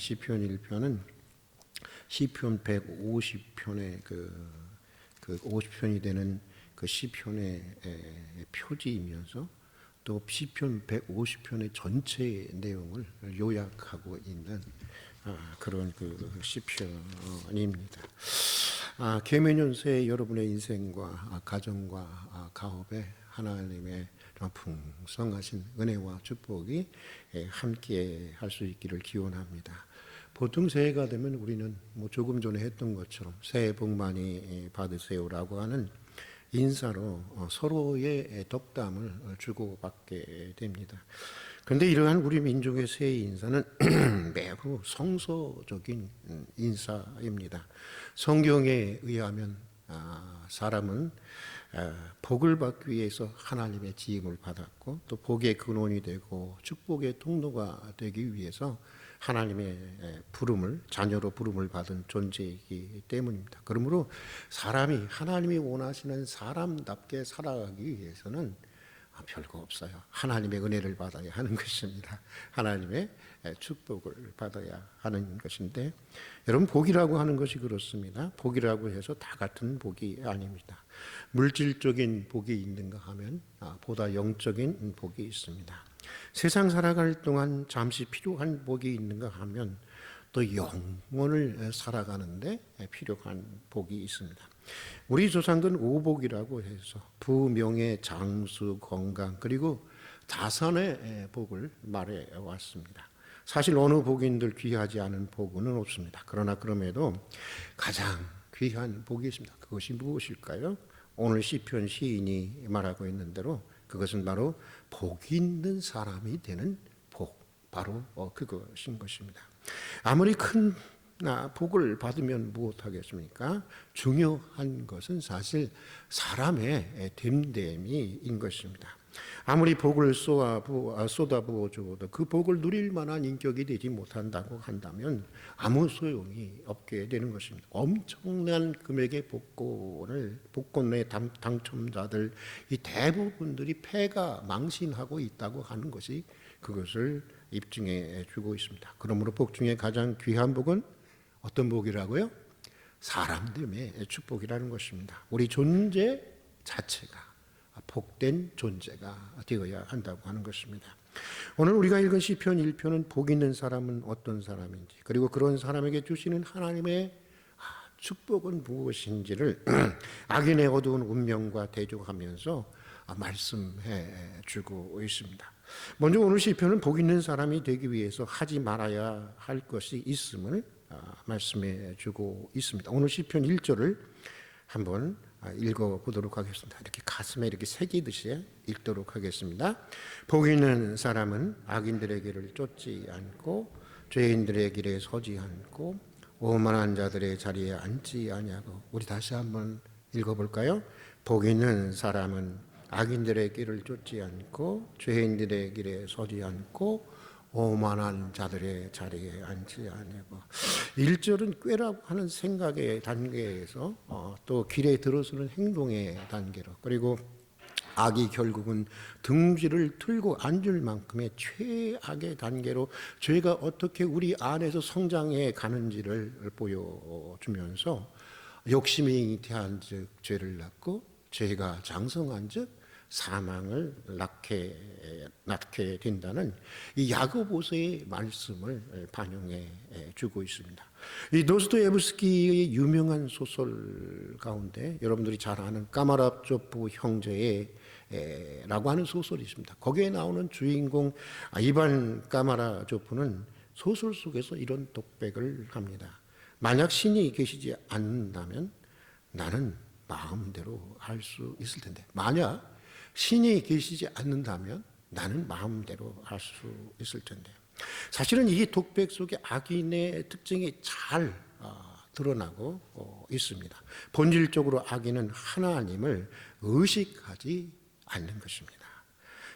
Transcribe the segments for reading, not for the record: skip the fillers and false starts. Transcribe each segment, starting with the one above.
시편 1편은 시편 150편의 그 50편이 되는 그 시편의 표지이면서 또 시편 150편의 전체 내용을 요약하고 있는 그런 그 시편입니다. 계매년 새해 여러분의 인생과 가정과 가업에 하나님의 풍성하신 은혜와 축복이 함께 할 수 있기를 기원합니다. 보통 새해가 되면 우리는 조금 전에 했던 것처럼 새해 복 많이 받으세요라고 하는 인사로 서로의 덕담을 주고받게 됩니다. 그런데 이러한 우리 민족의 새해 인사는 매우 성서적인 인사입니다. 성경에 의하면 사람은 복을 받기 위해서 하나님의 지음을 받았고 또 복의 근원이 되고 축복의 통로가 되기 위해서 하나님의 자녀로 부름을 받은 존재이기 때문입니다. 그러므로 사람이 하나님이 원하시는 사람답게 살아가기 위해서는 별거 없어요. 하나님의 은혜를 받아야 하는 것입니다. 하나님의 축복을 받아야 하는 것인데, 여러분, 복이라고 하는 것이 그렇습니다. 복이라고 해서 다 같은 복이 아닙니다. 물질적인 복이 있는가 하면 보다 영적인 복이 있습니다. 세상 살아갈 동안 잠시 필요한 복이 있는가 하면 또 영혼을 살아가는데 필요한 복이 있습니다. 우리 조상들은 오복이라고 해서 부명예, 장수, 건강 그리고 자선의 복을 말해 왔습니다. 사실 어느 복인들 귀하지 않은 복은 없습니다. 그러나 그럼에도 가장 귀한 복이 있습니다. 그것이 무엇일까요? 오늘 시편 시인이 말하고 있는 대로 그것은 바로 복 있는 사람이 되는 복, 바로 그것인 것입니다. 아무리 큰 복을 받으면 무엇하겠습니까? 중요한 것은 사실 사람의 됨됨이인 것입니다. 아무리 복을 쏟아부어 줘도 그 복을 누릴 만한 인격이 되지 못한다고 한다면 아무 소용이 없게 되는 것입니다. 엄청난 금액의 복권의 당첨자들 이 대부분들이 패가 망신하고 있다고 하는 것이 그것을 입증해 주고 있습니다. 그러므로 복 중에 가장 귀한 복은 어떤 복이라고요? 사람됨의 축복이라는 것입니다. 우리 존재 자체가 복된 존재가 되어야 한다고 하는 것입니다. 오늘 우리가 읽은 시편 1편은 복 있는 사람은 어떤 사람인지, 그리고 그런 사람에게 주시는 하나님의 축복은 무엇인지를 악인의 어두운 운명과 대조하면서 말씀해 주고 있습니다. 먼저 오늘 시편은 복 있는 사람이 되기 위해서 하지 말아야 할 것이 있음을 말씀해 주고 있습니다. 오늘 시편 1절을 한번 읽어보도록 하겠습니다. 이렇게 가슴에 이렇게 새기듯이 읽도록 하겠습니다. 복 있는 사람은 악인들의 길을 쫓지 않고 죄인들의 길에 서지 않고 오만한 자들의 자리에 앉지 아니하고. 우리 다시 한번 읽어볼까요? 복 있는 사람은 악인들의 길을 쫓지 않고 죄인들의 길에 서지 않고 오만한 자들의 자리에 앉지 아니하고. 1절은 꾀라고 하는 생각의 단계에서 또 길에 들어서는 행동의 단계로, 그리고 악이 결국은 등지를 틀고 앉을 만큼의 최악의 단계로 죄가 어떻게 우리 안에서 성장해 가는지를 보여주면서 욕심이 잉태한 즉 죄를 낳고 죄가 장성한 즉 사망을 낳게 된다는 이 야고보서의 말씀을 반영해 주고 있습니다. 이 도스토옙스키의 유명한 소설 가운데 여러분들이 잘 아는 까마라조프 형제의 라고 하는 소설이 있습니다. 거기에 나오는 주인공 이반 까마라조프는 소설 속에서 이런 독백을 합니다. 만약 신이 계시지 않는다면 나는 마음대로 할 수 있을 텐데, 만약 신이 계시지 않는다면 나는 마음대로 할 수 있을 텐데. 사실은 이 독백 속에 악인의 특징이 잘 드러나고 있습니다. 본질적으로 악인은 하나님을 의식하지 않는 것입니다.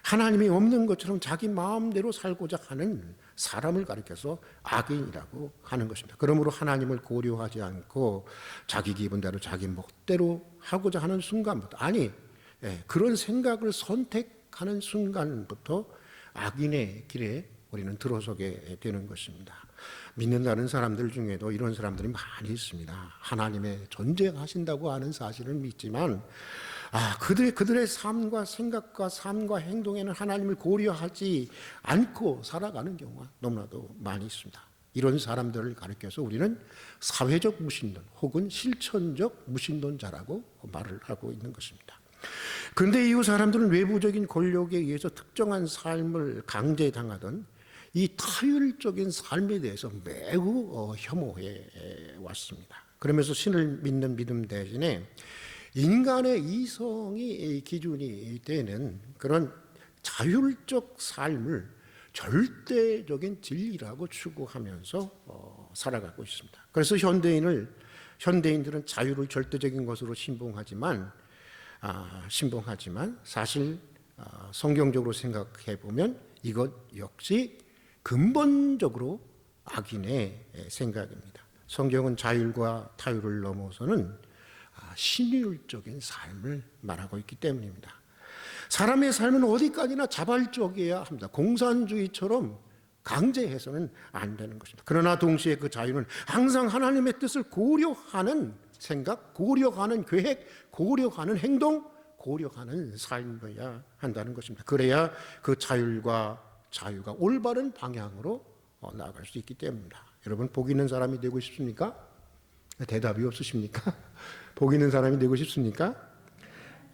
하나님이 없는 것처럼 자기 마음대로 살고자 하는 사람을 가리켜서 악인이라고 하는 것입니다. 그러므로 하나님을 고려하지 않고 자기 기분대로 자기 멋대로 하고자 하는 순간부터, 그런 생각을 선택하는 순간부터 악인의 길에 우리는 들어서게 되는 것입니다. 믿는다는 사람들 중에도 이런 사람들이 많이 있습니다. 하나님의 존재하신다고 하는 사실은 믿지만 그들의 삶과 생각과 삶과 행동에는 하나님을 고려하지 않고 살아가는 경우가 너무나도 많이 있습니다. 이런 사람들을 가리켜서 우리는 사회적 무신론 혹은 실천적 무신론자라고 말을 하고 있는 것입니다. 그런데 이 사람들은 외부적인 권력에 의해서 특정한 삶을 강제당하던 이 타율적인 삶에 대해서 매우 혐오해 왔습니다. 그러면서 신을 믿는 믿음 대신에 인간의 이성이 기준이 되는 그런 자율적 삶을 절대적인 진리라고 추구하면서 살아가고 있습니다. 그래서 현대인들은 자유를 절대적인 것으로 신봉하지만 사실 성경적으로 생각해 보면 이것 역시 근본적으로 악인의 생각입니다. 성경은 자율과 타율을 넘어서는 신율적인 삶을 말하고 있기 때문입니다. 사람의 삶은 어디까지나 자발적이어야 합니다. 공산주의처럼 강제해서는 안 되는 것입니다. 그러나 동시에 그 자유는 항상 하나님의 뜻을 고려하는 생각, 고려하는 계획, 고려하는 행동, 고려하는 삶이어야 한다는 것입니다. 그래야 그 자유가 올바른 방향으로 나아갈 수 있기 때문입니다. 여러분, 복 있는 사람이 되고 싶습니까? 대답이 없으십니까? 복 있는 사람이 되고 싶습니까?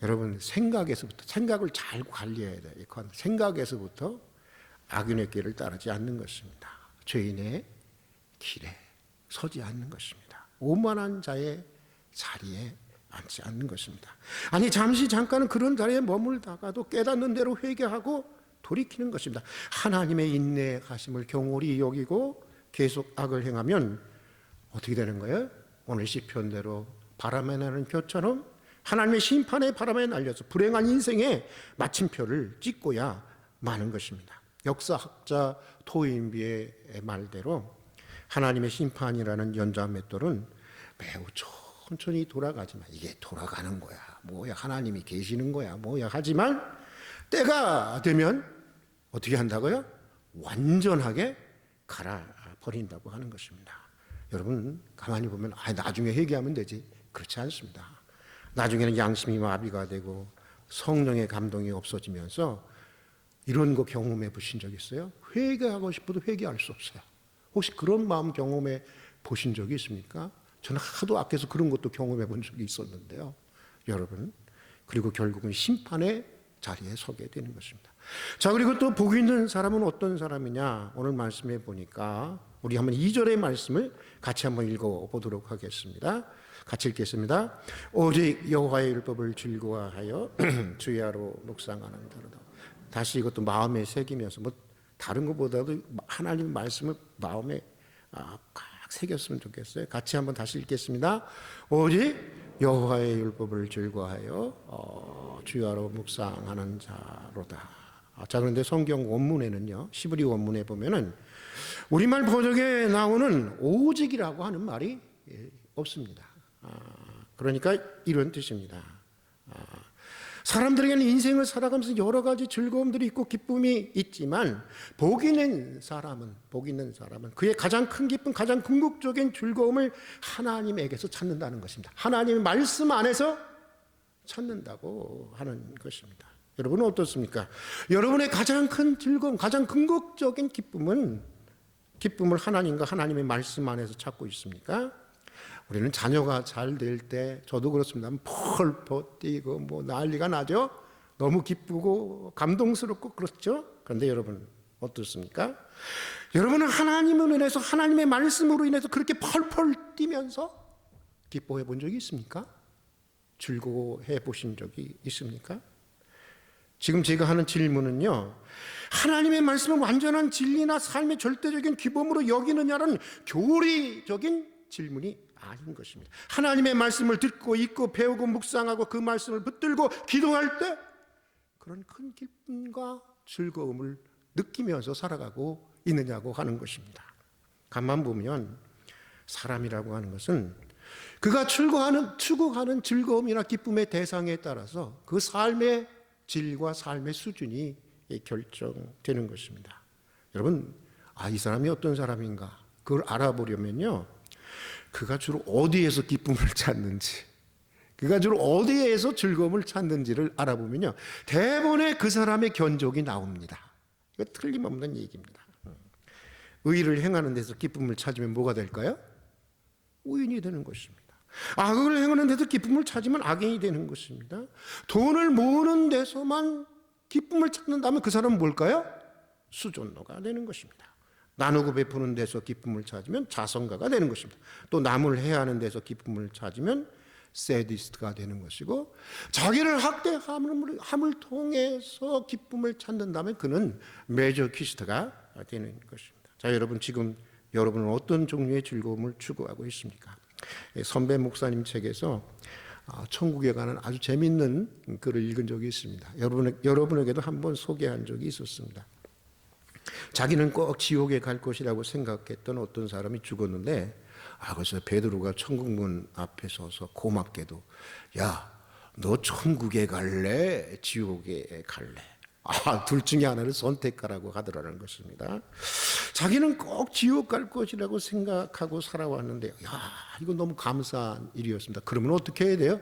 여러분, 생각을 잘 관리해야 돼요. 생각에서부터 악인의 길을 따르지 않는 것입니다. 죄인의 길에 서지 않는 것입니다. 오만한 자의 자리에 앉지 않는 것입니다. 아니, 잠깐은 그런 자리에 머물다가도 깨닫는 대로 회개하고 돌이키는 것입니다. 하나님의 인내하심을 경홀히 여기고 계속 악을 행하면 어떻게 되는 거예요? 오늘 시편대로 바람에 나는 겨처럼 하나님의 심판의 바람에 날려서 불행한 인생의 마침표를 찍고야 마는 것입니다. 역사학자 토인비의 말대로 하나님의 심판이라는 연자맷돌은 매우 천천히 돌아가지만 이게 돌아가는 거야, 뭐야, 하나님이 계시는 거야, 뭐야 하지만 때가 되면 어떻게 한다고요? 완전하게 갈아버린다고 하는 것입니다. 여러분, 가만히 보면 나중에 회개하면 되지, 그렇지 않습니다. 나중에는 양심이 마비가 되고 성령의 감동이 없어지면서 이런 거 경험해 보신 적 있어요? 회개하고 싶어도 회개할 수 없어요. 혹시 그런 마음 경험해 보신 적이 있습니까? 저는 하도 악해서 그런 것도 경험해 본 적이 있었는데요. 여러분, 그리고 결국은 심판의 자리에 서게 되는 것입니다. 자, 그리고 또 복 있는 사람은 어떤 사람이냐? 오늘 말씀해 보니까 우리 한번 2절의 말씀을 같이 한번 읽어보도록 하겠습니다. 같이 읽겠습니다. 오직 여호와의 율법을 즐거워하여 주야로 묵상하는 자로다. 다시 이것도 마음에 새기면서 다른 것보다도 하나님 말씀을 마음에 꽉 새겼으면 좋겠어요. 같이 한번 다시 읽겠습니다. 오직 여호와의 율법을 즐거워하여 주야로 묵상하는 자로다. 자, 그런데 성경 원문에는요, 시브리 원문에 보면은 우리말 번역에 나오는 오직이라고 하는 말이 없습니다. 그러니까 이런 뜻입니다. 사람들에게는 인생을 살아가면서 여러 가지 즐거움들이 있고 기쁨이 있지만 복 있는 사람은 그의 가장 큰 기쁨, 가장 궁극적인 즐거움을 하나님에게서 찾는다는 것입니다. 하나님의 말씀 안에서 찾는다고 하는 것입니다. 여러분은 어떻습니까? 여러분의 가장 큰 즐거움, 가장 궁극적인 기쁨을 하나님과 하나님의 말씀 안에서 찾고 있습니까? 우리는 자녀가 잘 될 때, 저도 그렇습니다. 펄펄 뛰고 난리가 나죠. 너무 기쁘고 감동스럽고 그렇죠. 그런데 여러분 어떻습니까? 여러분은 하나님을 인해서, 하나님의 말씀으로 인해서 그렇게 펄펄 뛰면서 기뻐해 본 적이 있습니까? 즐거워해 보신 적이 있습니까? 지금 제가 하는 질문은요, 하나님의 말씀을 완전한 진리나 삶의 절대적인 기범으로 여기느냐는 교리적인 질문이 아닌 것입니다. 하나님의 말씀을 듣고 읽고 배우고 묵상하고 그 말씀을 붙들고 기도할 때 그런 큰 기쁨과 즐거움을 느끼면서 살아가고 있느냐고 하는 것입니다. 가만 보면 사람이라고 하는 것은 그가 추구하는 즐거움이나 기쁨의 대상에 따라서 그 삶의 질과 삶의 수준이 결정되는 것입니다. 여러분, 이 사람이 어떤 사람인가 그걸 알아보려면요, 그가 주로 어디에서 기쁨을 찾는지, 그가 주로 어디에서 즐거움을 찾는지를 알아보면요, 대부분의 그 사람의 견적이 나옵니다. 이거 틀림없는 얘기입니다. 의를 행하는 데서 기쁨을 찾으면 뭐가 될까요? 의인이 되는 것입니다. 악을 행하는 데서 기쁨을 찾으면 악인이 되는 것입니다. 돈을 모으는 데서만 기쁨을 찾는다면 그 사람은 뭘까요? 수존노가 되는 것입니다. 나누고 베푸는 데서 기쁨을 찾으면 자선가가 되는 것입니다. 또 남을 해하는 데서 기쁨을 찾으면 세디스트가 되는 것이고, 자기를 학대함을 통해서 기쁨을 찾는다면 그는 메조키스트가 되는 것입니다. 자, 여러분, 지금 여러분은 어떤 종류의 즐거움을 추구하고 있습니까? 선배 목사님 책에서 천국에 관한 아주 재밌는 글을 읽은 적이 있습니다. 여러분에게도 한번 소개한 적이 있었습니다. 자기는 꼭 지옥에 갈 것이라고 생각했던 어떤 사람이 죽었는데, 그래서 베드로가 천국문 앞에 서서 고맙게도, 야, 너 천국에 갈래? 지옥에 갈래? 둘 중에 하나를 선택하라고 하더라는 것입니다. 자기는 꼭 지옥 갈 것이라고 생각하고 살아왔는데, 이거 너무 감사한 일이었습니다. 그러면 어떻게 해야 돼요?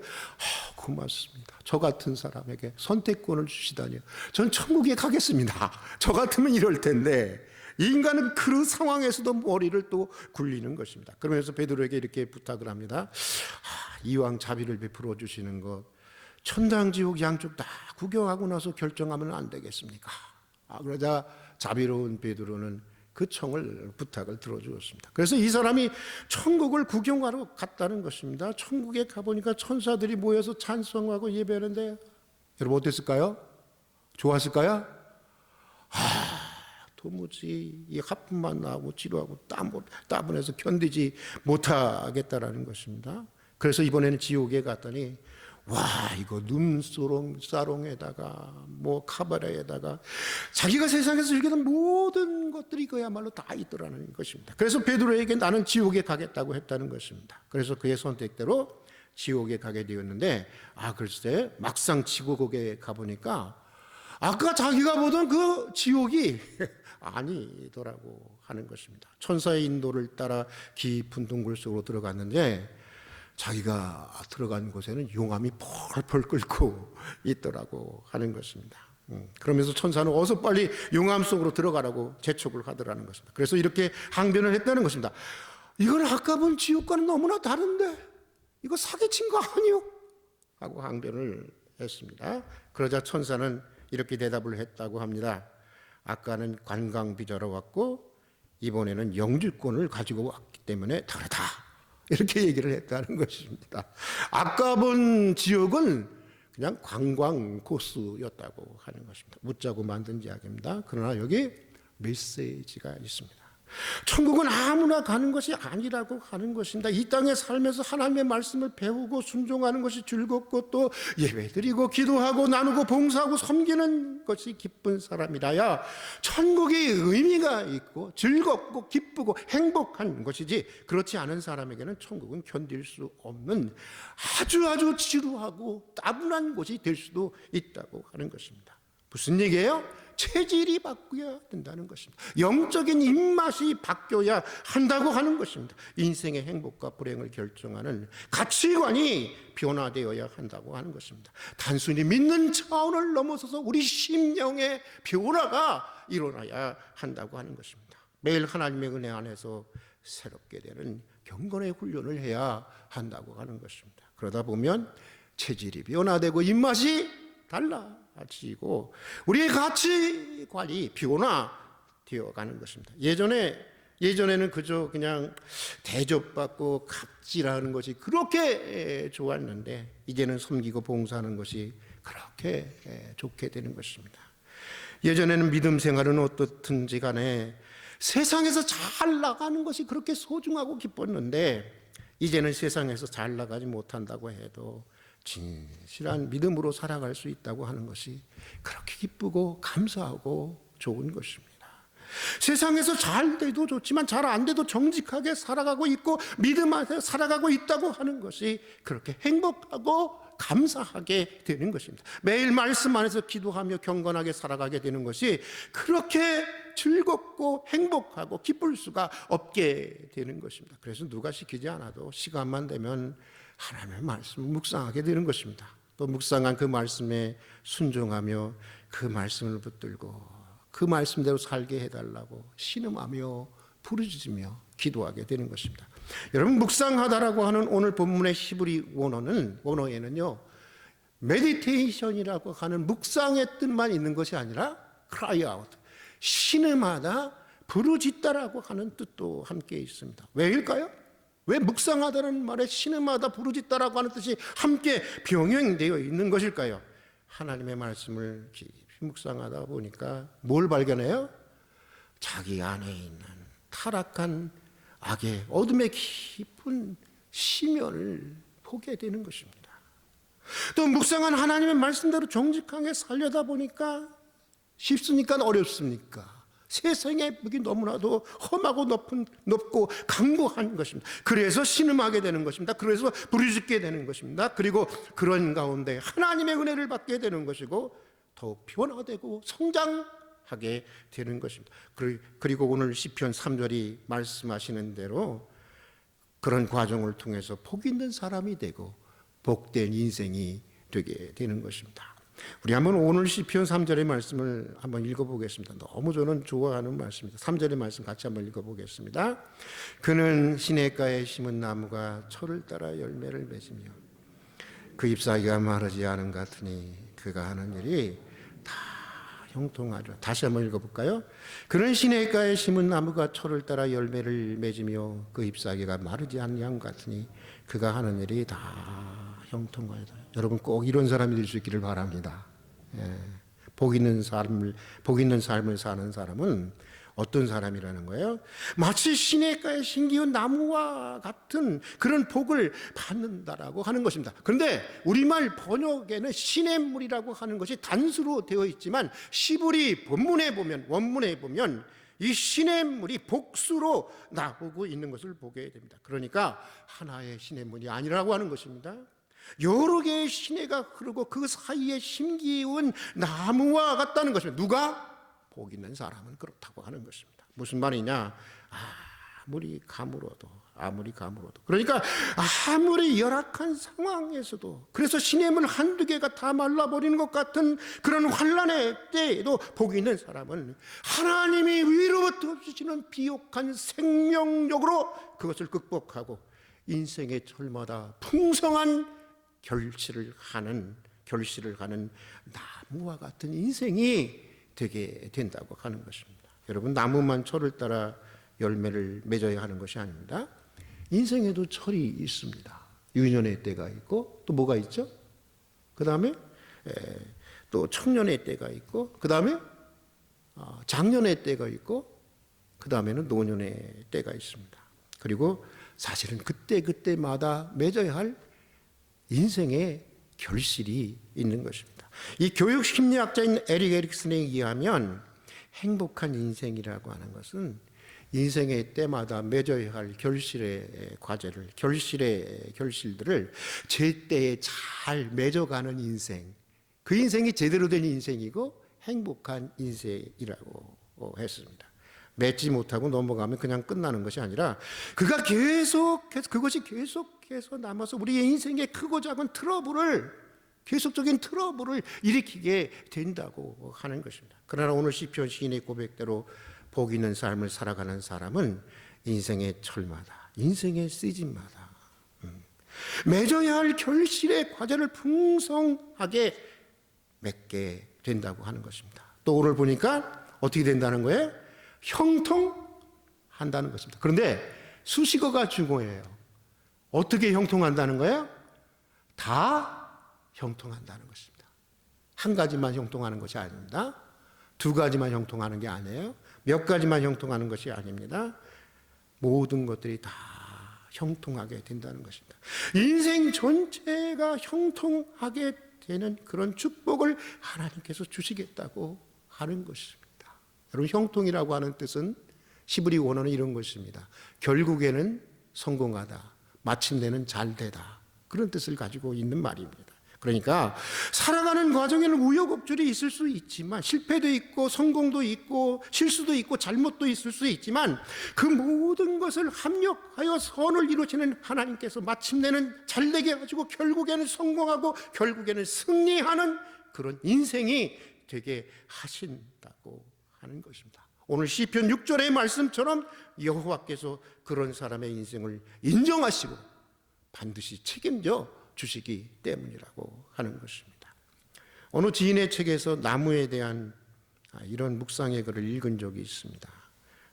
고맙습니다. 저 같은 사람에게 선택권을 주시다니요. 전 천국에 가겠습니다. 저 같으면 이럴 텐데, 인간은 그 상황에서도 머리를 또 굴리는 것입니다. 그러면서 베드로에게 이렇게 부탁을 합니다. 이왕 자비를 베풀어 주시는 것, 천당 지옥 양쪽 다 구경하고 나서 결정하면 안 되겠습니까? 그러자 자비로운 베드로는 그 청을, 부탁을 들어주었습니다. 그래서 이 사람이 천국을 구경하러 갔다는 것입니다. 천국에 가보니까 천사들이 모여서 찬송하고 예배하는데, 여러분 어땠을까요? 좋았을까요? 도무지 이 하품만 나오고 지루하고 따분해서 견디지 못하겠다라는 것입니다. 그래서 이번에는 지옥에 갔더니, 이거 눈사롱에다가 카바레에다가 자기가 세상에서 즐기던 모든 것들이 그야말로 다 있더라는 것입니다. 그래서 베드로에게 나는 지옥에 가겠다고 했다는 것입니다. 그래서 그의 선택대로 지옥에 가게 되었는데, 글쎄 막상 지옥에 가보니까 아까 자기가 보던 그 지옥이 아니더라고 하는 것입니다. 천사의 인도를 따라 깊은 동굴 속으로 들어갔는데, 자기가 들어간 곳에는 용암이 펄펄 끓고 있더라고 하는 것입니다. 그러면서 천사는 어서 빨리 용암 속으로 들어가라고 재촉을 하더라는 것입니다. 그래서 이렇게 항변을 했다는 것입니다. 이건 아까 본 지옥과는 너무나 다른데, 이거 사기친 거 아니요? 하고 항변을 했습니다. 그러자 천사는 이렇게 대답을 했다고 합니다. 아까는 관광비자로 왔고 이번에는 영주권을 가지고 왔기 때문에 다르다, 이렇게 얘기를 했다는 것입니다. 아까 본 지옥은 그냥 관광 코스였다고 하는 것입니다. 묻자고 만든 이야기입니다. 그러나 여기 메시지가 있습니다. 천국은 아무나 가는 것이 아니라고 하는 것입니다. 이 땅에 살면서 하나님의 말씀을 배우고 순종하는 것이 즐겁고, 또 예배드리고 기도하고 나누고 봉사하고 섬기는 것이 기쁜 사람이라야 천국이 의미가 있고 즐겁고 기쁘고 행복한 것이지, 그렇지 않은 사람에게는 천국은 견딜 수 없는 아주 지루하고 따분한 곳이 될 수도 있다고 하는 것입니다. 무슨 얘기예요? 체질이 바뀌어야 된다는 것입니다. 영적인 입맛이 바뀌어야 한다고 하는 것입니다. 인생의 행복과 불행을 결정하는 가치관이 변화되어야 한다고 하는 것입니다. 단순히 믿는 차원을 넘어서서 우리 심령의 변화가 일어나야 한다고 하는 것입니다. 매일 하나님의 은혜 안에서 새롭게 되는 경건의 훈련을 해야 한다고 하는 것입니다. 그러다 보면 체질이 변화되고 입맛이 달라지고 우리의 가치관이 변화되어 가는 것입니다. 예전에는 그저 그냥 대접받고 갑질하는 것이 그렇게 좋았는데, 이제는 섬기고 봉사하는 것이 그렇게 좋게 되는 것입니다. 예전에는 믿음 생활은 어떻든지 간에 세상에서 잘 나가는 것이 그렇게 소중하고 기뻤는데, 이제는 세상에서 잘 나가지 못한다고 해도 진실한 믿음으로 살아갈 수 있다고 하는 것이 그렇게 기쁘고 감사하고 좋은 것입니다. 세상에서 잘 돼도 좋지만 잘 안 돼도 정직하게 살아가고 있고 믿음 안에 살아가고 있다고 하는 것이 그렇게 행복하고 감사하게 되는 것입니다. 매일 말씀 안에서 기도하며 경건하게 살아가게 되는 것이 그렇게 즐겁고 행복하고 기쁠 수가 없게 되는 것입니다. 그래서 누가 시키지 않아도 시간만 되면 하나님의 말씀을 묵상하게 되는 것입니다. 또 묵상한 그 말씀에 순종하며 그 말씀을 붙들고 그 말씀대로 살게 해달라고 신음하며 부르짖으며 기도하게 되는 것입니다. 여러분, 묵상하다라고 하는 오늘 본문의 히브리 원어에는요, 메디테이션이라고 하는 묵상의 뜻만 있는 것이 아니라 cry out, 신음하다, 부르짖다라고 하는 뜻도 함께 있습니다. 왜일까요? 왜 묵상하다는 말에 신음하다, 부르짖다라고 하는 뜻이 함께 병행되어 있는 것일까요? 하나님의 말씀을 깊이 묵상하다 보니까 뭘 발견해요? 자기 안에 있는 타락한 악의 어둠의 깊은 심연을 보게 되는 것입니다. 또 묵상한 하나님의 말씀대로 정직하게 살려다 보니까 쉽습니까? 어렵습니까? 세상의 무기 너무나도 험하고 높고 강고한 것입니다. 그래서 신음하게 되는 것입니다. 그래서 부르짖게 되는 것입니다. 그리고 그런 가운데 하나님의 은혜를 받게 되는 것이고 더욱 변화되고 성장하게 되는 것입니다. 그리고 오늘 시편 3절이 말씀하시는 대로 그런 과정을 통해서 복 있는 사람이 되고 복된 인생이 되게 되는 것입니다. 우리 한번 오늘 시편 3절의 말씀을 한번 읽어보겠습니다. 너무 저는 좋아하는 말씀입니다. 3절의 말씀 같이 한번 읽어보겠습니다. 그는 시냇가에 심은 나무가 철을 따라 열매를 맺으며 그 잎사귀가 마르지 않은 것 같으니 그가 하는 일이 다 형통하죠. 다시 한번 읽어볼까요? 그는 시냇가에 심은 나무가 철을 따라 열매를 맺으며 그 잎사귀가 마르지 않은 양 같으니 그가 하는 일이 다 형통하다. 여러분 꼭 이런 사람이 될 수 있기를 바랍니다. 복 있는 삶을 사는 사람은 어떤 사람이라는 거예요? 마치 시냇가에 심기운 나무와 같은 그런 복을 받는다라고 하는 것입니다. 그런데 우리말 번역에는 시냇물이라고 하는 것이 단수로 되어 있지만 시브리 원문에 보면 이 시냇물이 복수로 나오고 있는 것을 보게 됩니다. 그러니까 하나의 시냇물이 아니라고 하는 것입니다. 여러 개의 시내가 흐르고 그 사이에 심기운 나무와 같다는 것입니다. 누가? 복 있는 사람은 그렇다고 하는 것입니다. 무슨 말이냐? 아무리 가물어도 그러니까 아무리 열악한 상황에서도 그래서 시냇물 한두 개가 다 말라버리는 것 같은 그런 환난의 때에도 복 있는 사람은 하나님이 위로부터 주시는 비옥한 생명력으로 그것을 극복하고 인생의 철마다 풍성한 결실을 하는 나무와 같은 인생이 되게 된다고 하는 것입니다. 여러분, 나무만 철을 따라 열매를 맺어야 하는 것이 아닙니다. 인생에도 철이 있습니다. 유년의 때가 있고 또 뭐가 있죠? 그 다음에 또 청년의 때가 있고 그 다음에 장년의 때가 있고 그 다음에는 노년의 때가 있습니다. 그리고 사실은 그때마다 맺어야 할 인생의 결실이 있는 것입니다. 이 교육 심리학자인 에릭 에릭슨에 의하면 행복한 인생이라고 하는 것은 인생의 때마다 맺어야 할 결실의 결실들을 제때에 잘 맺어가는 인생, 그 인생이 제대로 된 인생이고 행복한 인생이라고 했습니다. 맺지 못하고 넘어가면 그냥 끝나는 것이 아니라 그것이 계속해서 남아서 우리의 인생의 크고 작은 계속적인 트러블을 일으키게 된다고 하는 것입니다. 그러나 오늘 시편 시인의 고백대로 복 있는 삶을 살아가는 사람은 인생의 철마다, 인생의 시즌마다 맺어야 할 결실의 과제를 풍성하게 맺게 된다고 하는 것입니다. 또 오늘 보니까 어떻게 된다는 거예요? 형통한다는 것입니다. 그런데 수식어가 중요해요. 어떻게 형통한다는 거예요? 다 형통한다는 것입니다. 한 가지만 형통하는 것이 아닙니다. 두 가지만 형통하는 게 아니에요. 몇 가지만 형통하는 것이 아닙니다. 모든 것들이 다 형통하게 된다는 것입니다. 인생 전체가 형통하게 되는 그런 축복을 하나님께서 주시겠다고 하는 것입니다. 여러분, 형통이라고 하는 뜻은 히브리 원어는 이런 것입니다. 결국에는 성공하다, 마침내는 잘되다, 그런 뜻을 가지고 있는 말입니다. 그러니까 살아가는 과정에는 우여곡절이 있을 수 있지만, 실패도 있고 성공도 있고 실수도 있고 잘못도 있을 수 있지만, 그 모든 것을 합력하여 선을 이루시는 하나님께서 마침내는 잘되게 해가지고 결국에는 성공하고 결국에는 승리하는 그런 인생이 되게 하신다고 하는 것입니다. 오늘 시편 6절의 말씀처럼 여호와께서 그런 사람의 인생을 인정하시고 반드시 책임져 주시기 때문이라고 하는 것입니다. 어느 지인의 책에서 나무에 대한 이런 묵상의 글을 읽은 적이 있습니다.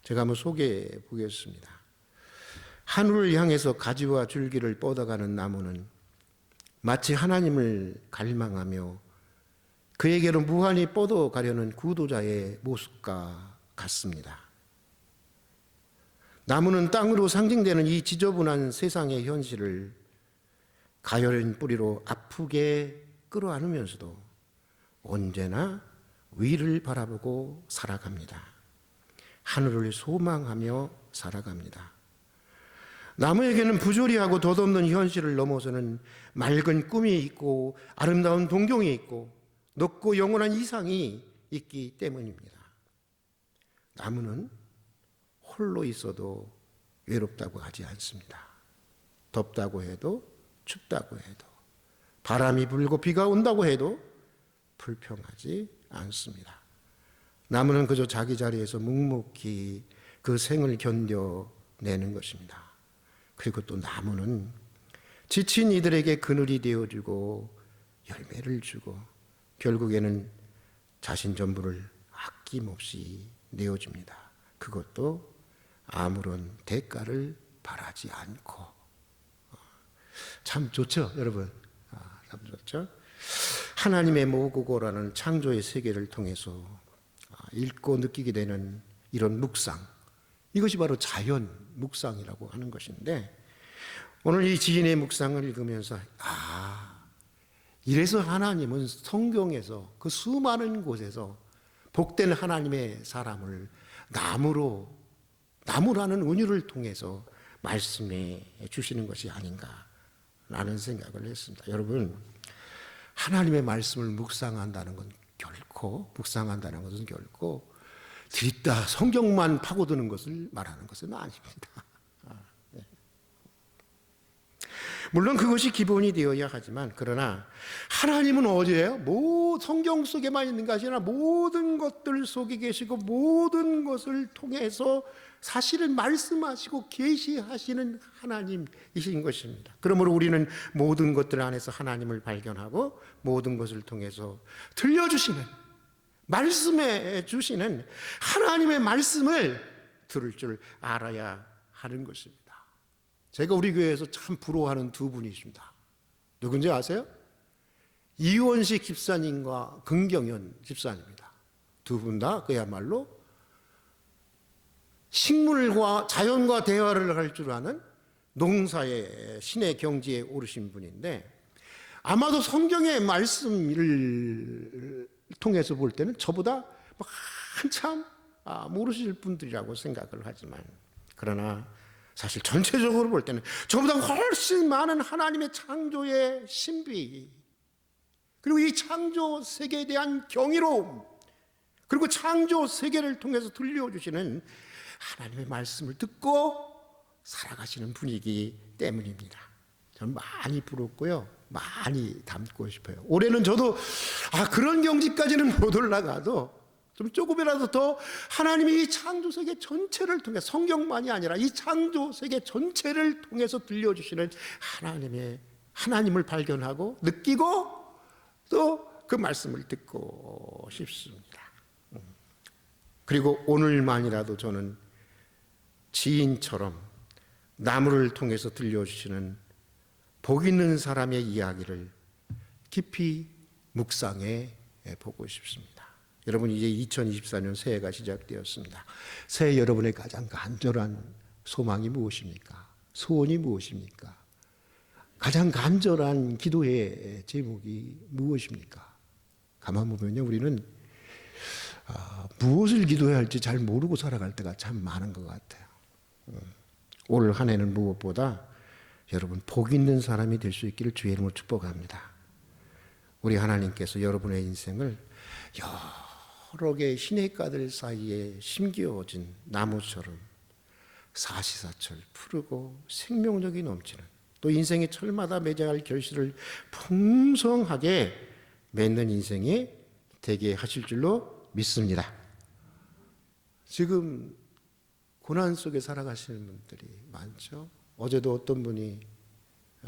제가 한번 소개해 보겠습니다. 하늘을 향해서 가지와 줄기를 뻗어가는 나무는 마치 하나님을 갈망하며 그에게로 무한히 뻗어가려는 구도자의 모습과 같습니다. 나무는 땅으로 상징되는 이 지저분한 세상의 현실을 가열린 뿌리로 아프게 끌어안으면서도 언제나 위를 바라보고 살아갑니다. 하늘을 소망하며 살아갑니다. 나무에게는 부조리하고 덧없는 현실을 넘어서는 맑은 꿈이 있고 아름다운 동경이 있고 높고 영원한 이상이 있기 때문입니다. 나무는 홀로 있어도 외롭다고 하지 않습니다. 덥다고 해도 춥다고 해도 바람이 불고 비가 온다고 해도 불평하지 않습니다. 나무는 그저 자기 자리에서 묵묵히 그 생을 견뎌내는 것입니다. 그리고 또 나무는 지친 이들에게 그늘이 되어주고 열매를 주고 결국에는 자신 전부를 아낌없이 내어줍니다. 그것도 아무런 대가를 바라지 않고. 참 좋죠, 여러분. 참 좋죠. 하나님의 모국어라는 창조의 세계를 통해서 읽고 느끼게 되는 이런 묵상, 이것이 바로 자연 묵상이라고 하는 것인데, 오늘 이 지인의 묵상을 읽으면서 이래서 하나님은 성경에서 그 수많은 곳에서 복된 하나님의 사람을 나무라는 은유를 통해서 말씀해 주시는 것이 아닌가라는 생각을 했습니다. 여러분, 하나님의 말씀을 묵상한다는 것은 결코 드립다 성경만 파고드는 것을 말하는 것은 아닙니다. 물론 그것이 기본이 되어야 하지만, 그러나 하나님은 어디에요? 성경 속에만 있는 것이 아니라 모든 것들 속에 계시고 모든 것을 통해서 사실을 말씀하시고 계시하시는 하나님이신 것입니다. 그러므로 우리는 모든 것들 안에서 하나님을 발견하고 모든 것을 통해서 들려주시는, 말씀해 주시는 하나님의 말씀을 들을 줄 알아야 하는 것입니다. 제가 우리 교회에서 참 부러워하는 두 분이십니다. 누군지 아세요? 이원식 집사님과 긍경현 집사님입니다. 두 분 다 그야말로 식물과 자연과 대화를 할 줄 아는 농사의 신의 경지에 오르신 분인데, 아마도 성경의 말씀을 통해서 볼 때는 저보다 한참 모르실 분들이라고 생각을 하지만, 그러나 사실 전체적으로 볼 때는 저보다 훨씬 많은 하나님의 창조의 신비, 그리고 이 창조 세계에 대한 경이로움, 그리고 창조 세계를 통해서 들려주시는 하나님의 말씀을 듣고 살아가시는 분이기 때문입니다. 저는 많이 부럽고요, 많이 닮고 싶어요. 올해는 저도 그런 경지까지는 못 올라가도 좀 조금이라도 더 하나님이 이 창조 세계 전체를 통해, 성경만이 아니라 이 창조 세계 전체를 통해서 들려주시는 하나님을 발견하고 느끼고 또 그 말씀을 듣고 싶습니다. 그리고 오늘만이라도 저는 지인처럼 나무를 통해서 들려주시는 복 있는 사람의 이야기를 깊이 묵상해 보고 싶습니다. 여러분, 이제 2024년 새해가 시작되었습니다. 새해 여러분의 가장 간절한 소망이 무엇입니까? 소원이 무엇입니까? 가장 간절한 기도의 제목이 무엇입니까? 가만 보면요, 우리는 무엇을 기도해야 할지 잘 모르고 살아갈 때가 참 많은 것 같아요. 올 한 해는 무엇보다 여러분 복 있는 사람이 될 수 있기를 주의 이름으로 축복합니다. 우리 하나님께서 여러분의 인생을 여러 개의 시냇가들 사이에 심겨진 나무처럼 사시사철 푸르고 생명력이 넘치는, 또 인생의 철마다 맺어야 할 결실을 풍성하게 맺는 인생이 되게 하실 줄로 믿습니다. 지금 고난 속에 살아가시는 분들이 많죠. 어제도 어떤 분이,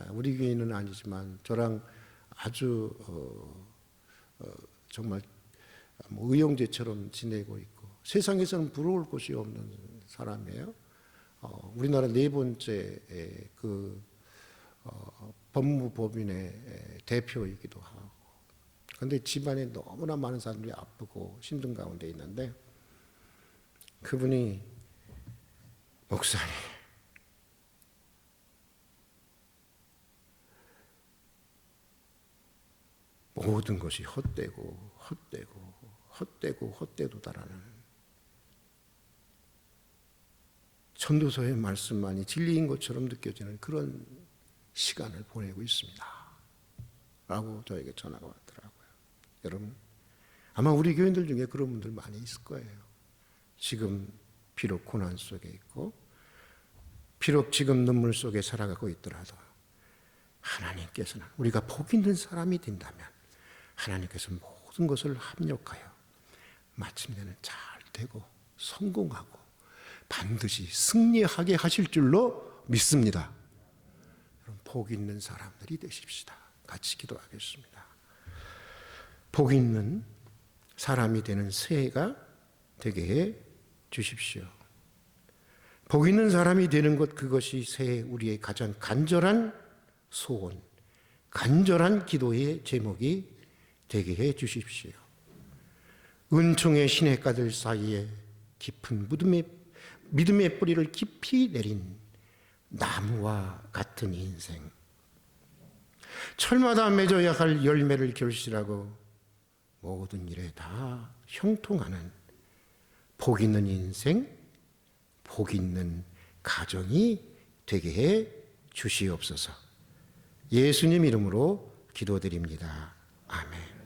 우리 교인은 아니지만 저랑 아주 정말 의형제처럼 지내고 있고 세상에서는 부러울 곳이 없는 사람이에요. 우리나라 네 번째 법무법인의 대표이기도 하고, 그런데 집안에 너무나 많은 사람들이 아프고 힘든 가운데 있는데, 그분이 목사님, 모든 것이 헛되도다라는 전도서의 말씀만이 진리인 것처럼 느껴지는 그런 시간을 보내고 있습니다 라고 저에게 전화가 왔더라고요. 여러분, 아마 우리 교인들 중에 그런 분들 많이 있을 거예요. 지금 비록 고난 속에 있고 비록 지금 눈물 속에 살아가고 있더라도 하나님께서는, 우리가 복 있는 사람이 된다면 하나님께서 모든 것을 합력하여 마침내는 잘 되고 성공하고 반드시 승리하게 하실 줄로 믿습니다. 여러분, 복 있는 사람들이 되십시다. 같이 기도하겠습니다. 복 있는 사람이 되는 새해가 되게 해 주십시오. 복 있는 사람이 되는 것, 그것이 새해 우리의 가장 간절한 소원, 간절한 기도의 제목이 되게 해 주십시오. 은총의 시냇가들 사이에 깊은 믿음의 뿌리를 깊이 내린 나무와 같은 인생, 철마다 맺어야 할 열매를 결실하고 모든 일에 다 형통하는 복 있는 인생, 복 있는 가정이 되게 해 주시옵소서. 예수님 이름으로 기도드립니다. 아멘.